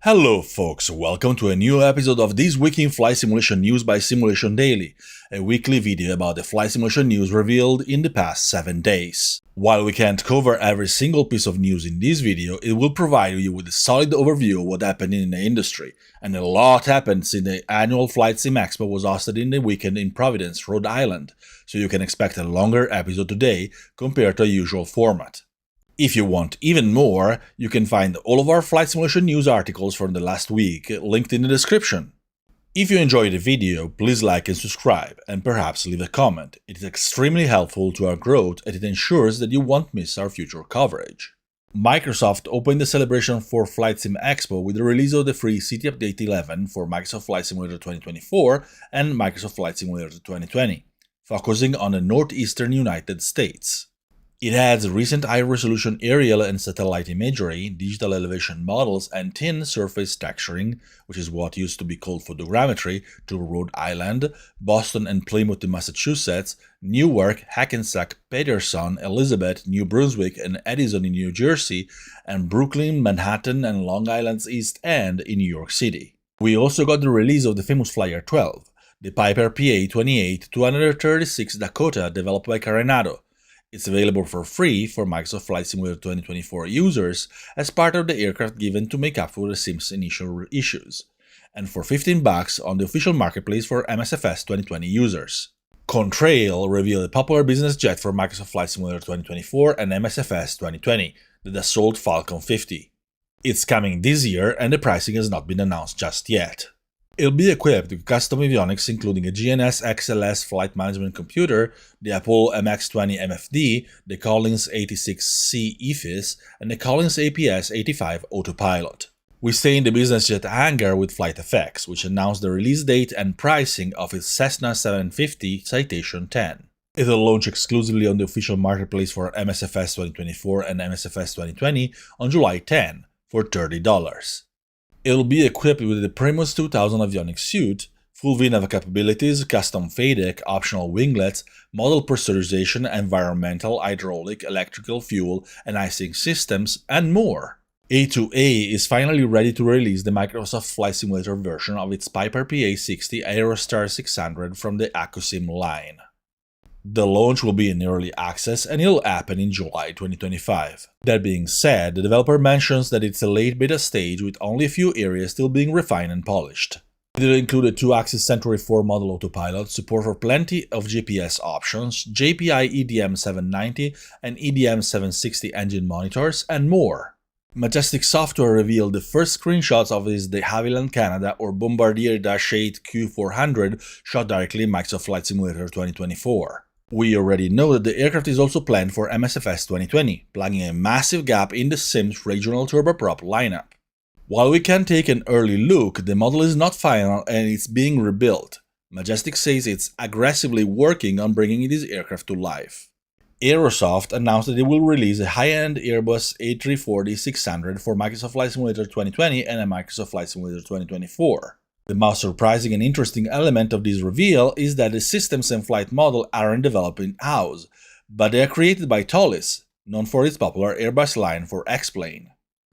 Hello folks, welcome to a new episode of This Week in Flight Simulation News by Simulation Daily, a weekly video about the flight simulation news revealed in the past 7 days. While we can't cover every single piece of news in this video, it will provide you with a solid overview of what happened in the industry, and a lot happened since the annual FlightSimExpo was hosted in the weekend in Providence, Rhode Island, so you can expect a longer episode today compared to a usual format. If you want even more, you can find all of our flight simulation news articles from the last week linked in the description. If you enjoyed the video, please like and subscribe, and perhaps leave a comment. It is extremely helpful to our growth and it ensures that you won't miss our future coverage. Microsoft opened the celebration for FlightSimExpo with the release of the free City Update 11 for Microsoft Flight Simulator 2024 and Microsoft Flight Simulator 2020, focusing on the northeastern United States. It adds recent high-resolution aerial and satellite imagery, digital elevation models, and thin surface texturing, which is what used to be called photogrammetry, to Rhode Island, Boston and Plymouth in Massachusetts, Newark, Hackensack, Paterson, Elizabeth, New Brunswick, and Edison in New Jersey, and Brooklyn, Manhattan, and Long Island's East End in New York City. We also got the release of the famous Flyer 12, the Piper PA-28-236 Dakota developed by Coronado. It's available for free for Microsoft Flight Simulator 2024 users as part of the aircraft given to make up for the sim's initial issues, and for $15 on the official marketplace for MSFS 2020 users. Contrail revealed a popular business jet for Microsoft Flight Simulator 2024 and MSFS 2020, the Dassault Falcon 50. It's coming this year and the pricing has not been announced just yet. It'll be equipped with custom avionics including a GNS XLS flight management computer, the Apple MX-20 MFD, the Collins 86C EFIS, and the Collins APS 85 Autopilot. We stay in the business jet hangar with FlightFX, which announced the release date and pricing of its Cessna 750 Citation 10. It'll launch exclusively on the official marketplace for MSFS 2024 and MSFS 2020 on July 10 for $30. It'll be equipped with the Primus 2000 avionics suite, full VNAV capabilities, custom FADEC, optional winglets, model pressurization, environmental, hydraulic, electrical, fuel, and icing systems, and more. A2A is finally ready to release the Microsoft Flight Simulator version of its Piper PA-60 Aerostar 600 from the Accu-Sim line. The launch will be in early access and it'll happen in July 2025. That being said, the developer mentions that it's a late beta stage with only a few areas still being refined and polished. It'll include a 2-axis Centauri 4 model autopilot, support for plenty of GPS options, JPI EDM 790 and EDM 760 engine monitors, and more. Majestic Software revealed the first screenshots of its de Havilland Canada or Bombardier Dash 8 Q400 shot directly in Microsoft Flight Simulator 2024. We already know that the aircraft is also planned for MSFS 2020, plugging a massive gap in the sim's regional turboprop lineup. While we can take an early look, the model is not final and it's being rebuilt. Majestic says it's aggressively working on bringing this aircraft to life. Aerosoft announced that it will release a high-end Airbus A340-600 for Microsoft Flight Simulator 2020 and a Microsoft Flight Simulator 2024. The most surprising and interesting element of this reveal is that the systems and flight model aren't developed in-house, but they are created by Toliss, known for its popular Airbus line for X-Plane.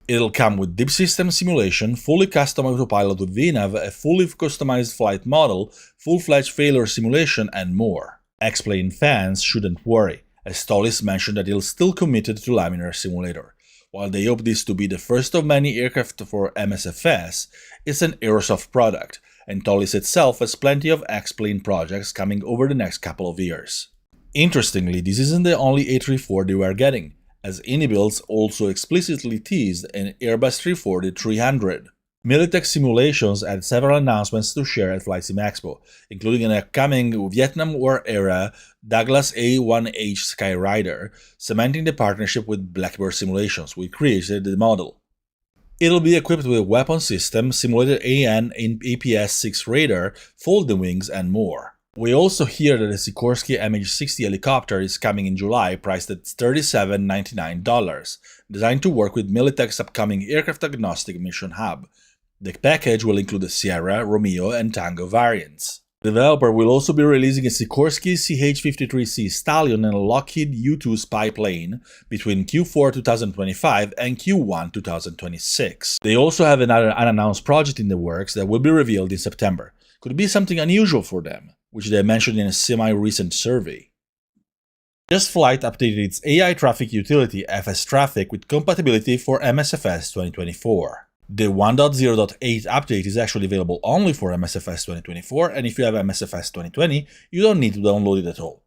It'll come with deep system simulation, fully custom autopilot with VNAV, a fully customized flight model, full-fledged failure simulation, and more. X-Plane fans shouldn't worry, as Toliss mentioned that it'll still committed to Laminar Simulator. While they hope this to be the first of many aircraft for MSFS, it's an Aerosoft product, and Toliss itself has plenty of X-Plane projects coming over the next couple of years. Interestingly, this isn't the only A340 we are getting, as Inibuilds also explicitly teased an Airbus 340-300. Militech Simulations had several announcements to share at FlightSimExpo, including an upcoming Vietnam War-era Douglas A-1H Skyraider, cementing the partnership with Blackbird Simulations, which created the model. It'll be equipped with a weapon system, simulated AN and APS-6 radar, folding wings, and more. We also hear that the Sikorsky MH-60 helicopter is coming in July, priced at $37.99, designed to work with Militech's upcoming aircraft-agnostic mission hub. The package will include the Sierra, Romeo, and Tango variants. The developer will also be releasing a Sikorsky CH-53C Stallion and a Lockheed U-2 spy plane between Q4 2025 and Q1 2026. They also have another unannounced project in the works that will be revealed in September. Could be something unusual for them, which they mentioned in a semi-recent survey. Just Flight updated its AI traffic utility FS Traffic with compatibility for MSFS 2024. The 1.0.8 update is actually available only for MSFS 2024, and if you have MSFS 2020, you don't need to download it at all.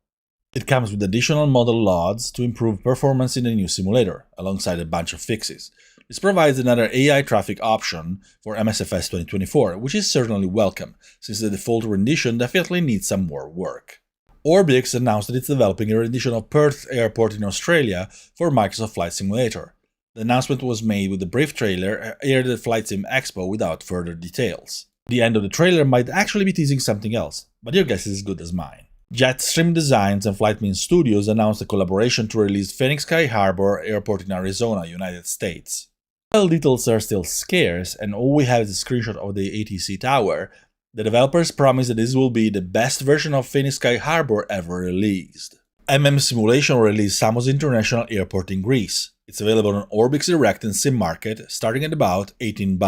It comes with additional model loads to improve performance in the new simulator, alongside a bunch of fixes. This provides another AI traffic option for MSFS 2024, which is certainly welcome, since the default rendition definitely needs some more work. Orbix announced that it's developing a rendition of Perth Airport in Australia for Microsoft Flight Simulator. The announcement was made with a brief trailer aired at FlightSimExpo without further details. The end of the trailer might actually be teasing something else, but your guess is as good as mine. Jetstream Designs and Flightmean Studios announced a collaboration to release Phoenix Sky Harbor Airport in Arizona, United States. While details are still scarce and all we have is a screenshot of the ATC tower, the developers promise that this will be the best version of Phoenix Sky Harbor ever released. Simulation released Samos International Airport in Greece. It's available on Orbix Direct and Sim Market, starting at about $18.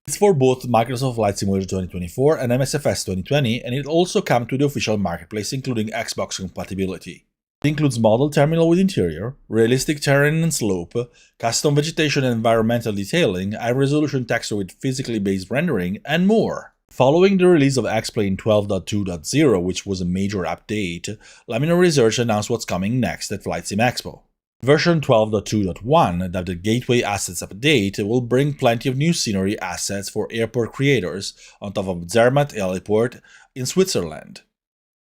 It's for both Microsoft Flight Simulator 2024 and MSFS 2020, and it also comes to the official marketplace, including Xbox compatibility. It includes model terminal with interior, realistic terrain and slope, custom vegetation and environmental detailing, high-resolution texture with physically based rendering, and more. Following the release of X-Plane 12.2.0, which was a major update, Laminar Research announced what's coming next at FlightSimExpo. Version 12.2.1, dubbed the Gateway Assets Update, will bring plenty of new scenery assets for airport creators on top of Zermatt Heliport in Switzerland.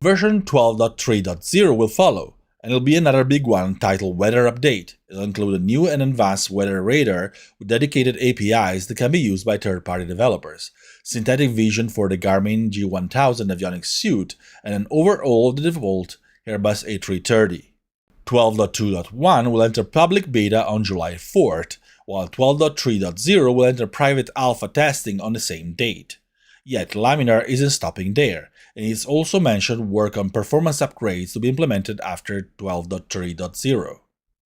Version 12.3.0 will follow, and it'll be another big one titled Weather Update. It'll include a new and advanced weather radar with dedicated APIs that can be used by third-party developers, synthetic vision for the Garmin G1000 avionics suite, and an overhaul of the default Airbus A330. 12.2.1 will enter public beta on July 4th, while 12.3.0 will enter private alpha testing on the same date. Yet Laminar isn't stopping there, and it's also mentioned work on performance upgrades to be implemented after 12.3.0.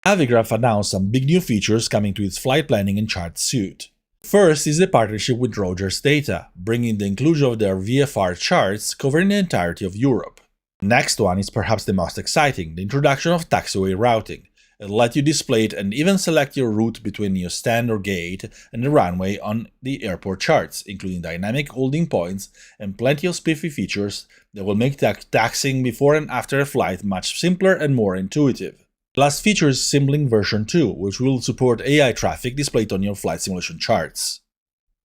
Navigraph announced some big new features coming to its flight planning and chart suite. First is the partnership with Rogers Data, bringing the inclusion of their VFR charts covering the entirety of Europe. Next one is perhaps the most exciting, the introduction of Taxiway routing. It'll let you display it and even select your route between your stand or gate and the runway on the airport charts, including dynamic holding points and plenty of spiffy features that will make taxiing before and after a flight much simpler and more intuitive. The last feature is Simlink version 2, which will support AI traffic displayed on your flight simulation charts.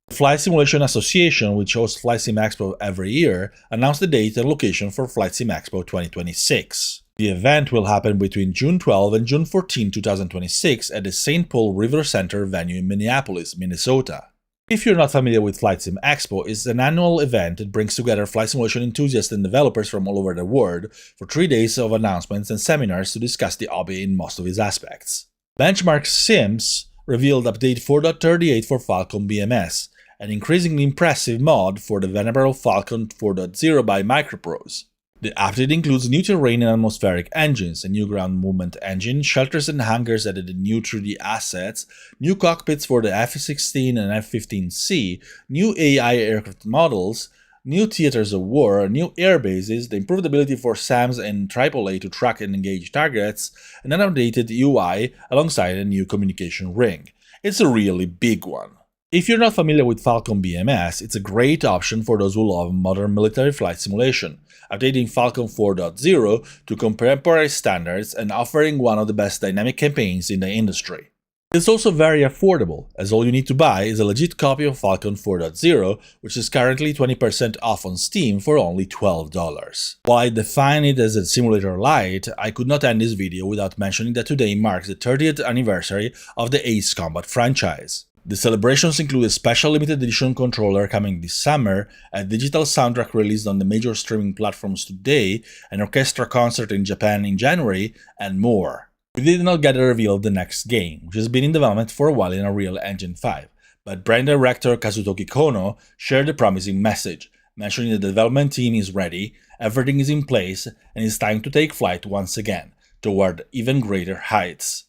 The Flight Simulation Association, which hosts FlightSimExpo every year, announced the date and location for FlightSimExpo 2026. The event will happen between June 12 and June 14, 2026 at the St. Paul River Center venue in Minneapolis, Minnesota. If you're not familiar with FlightSimExpo, it's an annual event that brings together flight simulation enthusiasts and developers from all over the world for 3 days of announcements and seminars to discuss the hobby in most of its aspects. Benchmark Sims revealed update 4.38 for Falcon BMS, an increasingly impressive mod for the venerable Falcon 4.0 by Microprose. The update includes new terrain and atmospheric engines, a new ground movement engine, shelters and hangars added in new 3D assets, new cockpits for the F-16 and F-15C, new AI aircraft models, new theaters of war, new air bases, the improved ability for SAMs and AAA to track and engage targets, and an updated UI alongside a new communication ring. It's a really big one. If you're not familiar with Falcon BMS, it's a great option for those who love modern military flight simulation, updating Falcon 4.0 to contemporary standards and offering one of the best dynamic campaigns in the industry. It's also very affordable, as all you need to buy is a legit copy of Falcon 4.0, which is currently 20% off on Steam for only $12. While I define it as a simulator light, I could not end this video without mentioning that today marks the 30th anniversary of the Ace Combat franchise. The celebrations include a special limited edition controller coming this summer, a digital soundtrack released on the major streaming platforms today, an orchestra concert in Japan in January, and more. We did not get a reveal of the next game, which has been in development for a while in Unreal Engine 5, but brand director Kazutoki Kono shared a promising message, mentioning that the development team is ready, everything is in place, and it's time to take flight once again, toward even greater heights.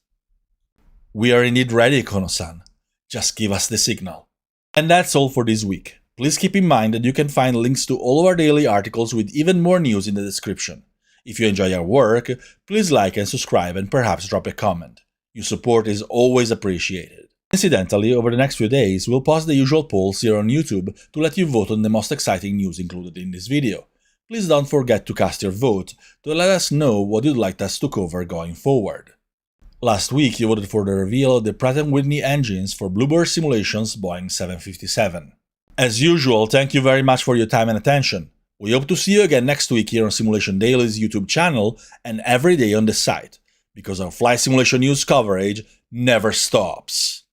We are indeed ready, Kono-san. Just give us the signal. And that's all for this week. Please keep in mind that you can find links to all of our daily articles with even more news in the description. If you enjoy our work, please like and subscribe and perhaps drop a comment. Your support is always appreciated. Incidentally, over the next few days, we'll post the usual polls here on YouTube to let you vote on the most exciting news included in this video. Please don't forget to cast your vote to let us know what you'd like us to cover going forward. Last week, you voted for the reveal of the Pratt & Whitney engines for Bluebird Simulations Boeing 757. As usual, thank you very much for your time and attention. We hope to see you again next week here on Simulation Daily's YouTube channel and every day on the site, because our flight simulation news coverage never stops.